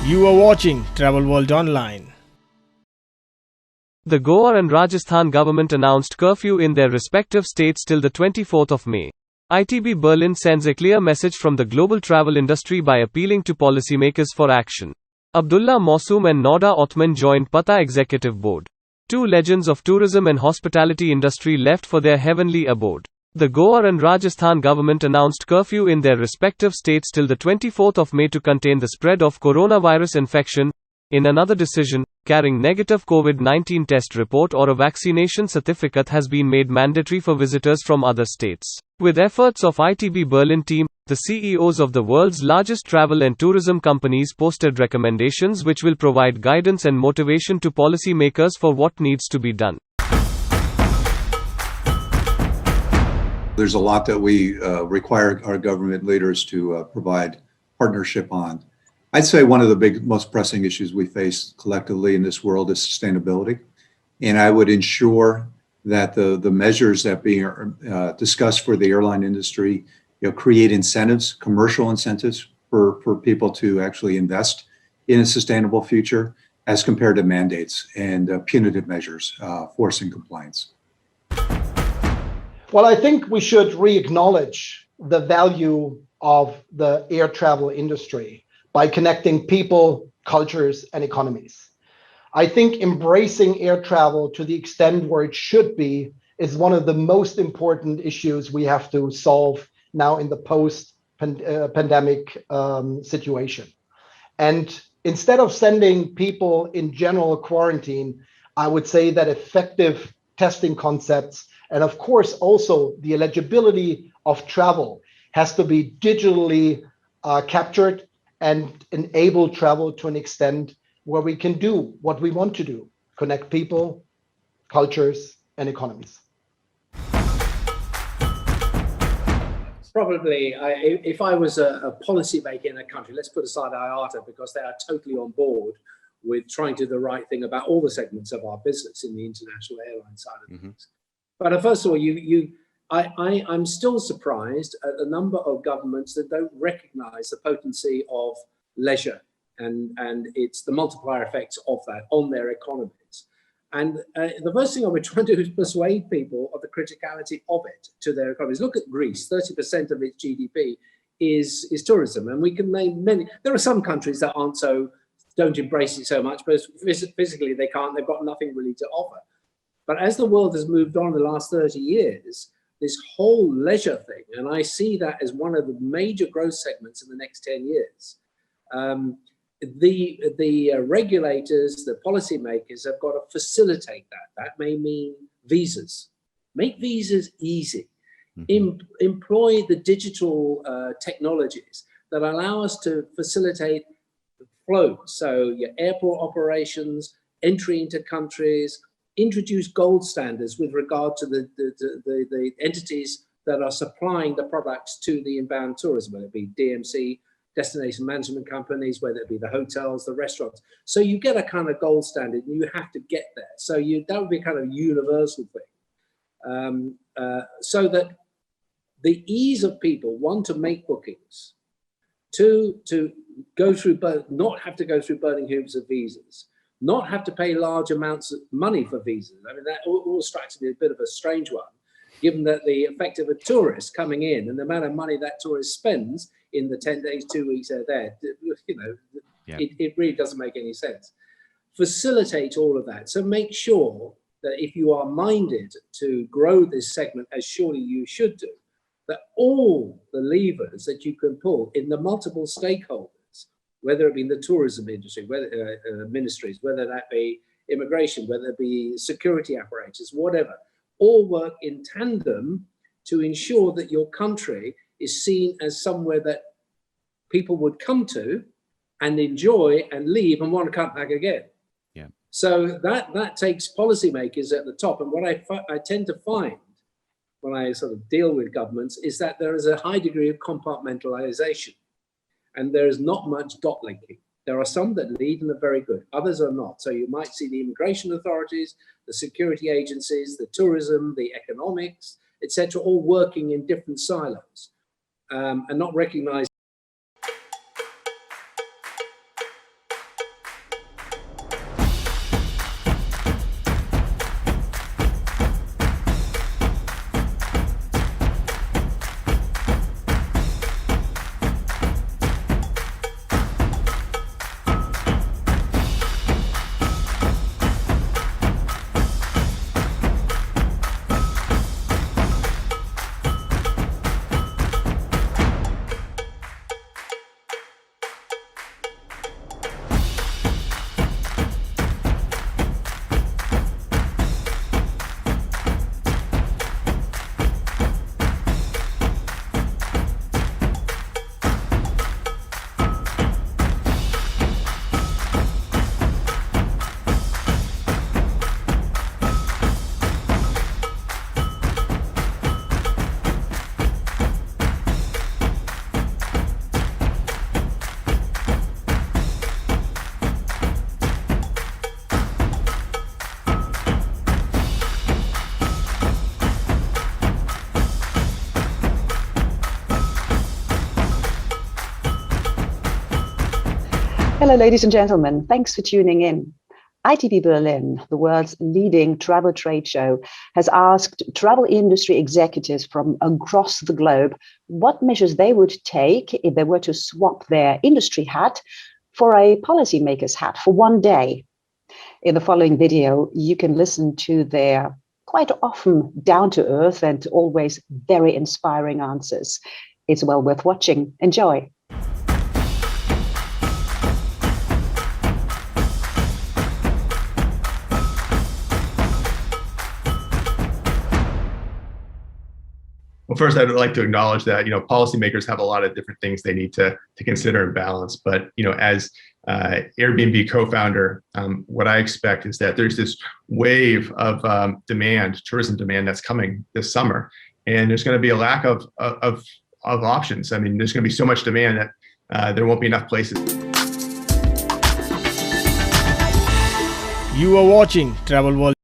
You are watching Travel World Online. The Goa and Rajasthan government announced curfew in their respective states till the 24th of May. ITB Berlin sends a clear message from the global travel industry by appealing to policymakers for action. Abdulla, Mausoom and Noredah Othman joined PATA Executive Board. Two legends of tourism and hospitality industry left for their heavenly abode. The Goa and Rajasthan government announced curfew in their respective states till the 24th of May to contain the spread of coronavirus infection. In another decision, carrying negative COVID-19 test report or a vaccination certificate has been made mandatory for visitors from other states. With efforts of ITB Berlin team, the CEOs of the world's largest travel and tourism companies posted recommendations which will provide guidance and motivation to policymakers for what needs to be done. There's a lot that we require our government leaders to provide partnership on. I'd say one of the most pressing issues we face collectively in this world is sustainability. And I would ensure that the measures that being discussed for the airline industry, create incentives, commercial incentives for people to actually invest in a sustainable future as compared to mandates and punitive measures forcing compliance. Well, I think we should re-acknowledge the value of the air travel industry by connecting people, cultures, and economies. I think embracing air travel to the extent where it should be is one of the most important issues we have to solve now in the post-pandemic situation. And instead of sending people in general quarantine, I would say that effective testing concepts and of course, also the eligibility of travel has to be digitally captured and enable travel to an extent where we can do what we want to do, connect people, cultures, and economies. Probably, if I was a policymaker in a country, let's put aside IATA because they are totally on board with trying to do the right thing about all the segments of our business in the international airline side of things. But first of all, I'm still surprised at the number of governments that don't recognize the potency of leisure and it's the multiplier effects of that on their economies. And the first thing I would try to do is persuade people of the criticality of it to their economies. Look at Greece, 30% of its GDP is tourism. And we can name many. There are some countries that don't embrace it so much, but physically they can't, they've got nothing really to offer. But as the world has moved on in the last 30 years, this whole leisure thing, and I see that as one of the major growth segments in the next 10 years, the regulators, the policymakers have got to facilitate that. That may mean visas. Make visas easy. Employ the digital technologies that allow us to facilitate the flow. So your airport operations, entry into countries, introduce gold standards with regard to the entities that are supplying the products to the inbound tourism, whether it be DMC, destination management companies, whether it be the hotels, the restaurants. So you get a kind of gold standard and you have to get there. So that would be a kind of universal thing. So that the ease of people, one, to make bookings, two, to go through, not have to go through burning hoops of visas, not have to pay large amounts of money for visas. I mean, that all strikes me as a bit of a strange one, given that the effect of a tourist coming in and the amount of money that tourist spends in the 10 days, 2 weeks they're there, it really doesn't make any sense. Facilitate all of that. So make sure that if you are minded to grow this segment, as surely you should do, that all the levers that you can pull in the multiple stakeholders, whether it be in the tourism industry, whether ministries, whether that be immigration, whether it be security apparatus, whatever, all work in tandem to ensure that your country is seen as somewhere that people would come to and enjoy and leave and want to come back again. Yeah. So that takes policymakers at the top. And what I tend to find when I sort of deal with governments is that there is a high degree of compartmentalization. And there is not much dot linking. There are some that lead and are very good, others are not. So you might see the immigration authorities, the security agencies, the tourism, the economics, etc., all working in different silos and not recognizing Hello, ladies and gentlemen. Thanks for tuning in. ITB Berlin, the world's leading travel trade show, has asked travel industry executives from across the globe what measures they would take if they were to swap their industry hat for a policymaker's hat for one day. In the following video, you can listen to their quite often down-to-earth and always very inspiring answers. It's well worth watching. Enjoy. Well, first, I'd like to acknowledge that policymakers have a lot of different things they need to consider and balance. But as Airbnb co-founder, what I expect is that there's this wave of tourism demand that's coming this summer, and there's going to be a lack of options. I mean, there's going to be so much demand that there won't be enough places. You are watching Travel World.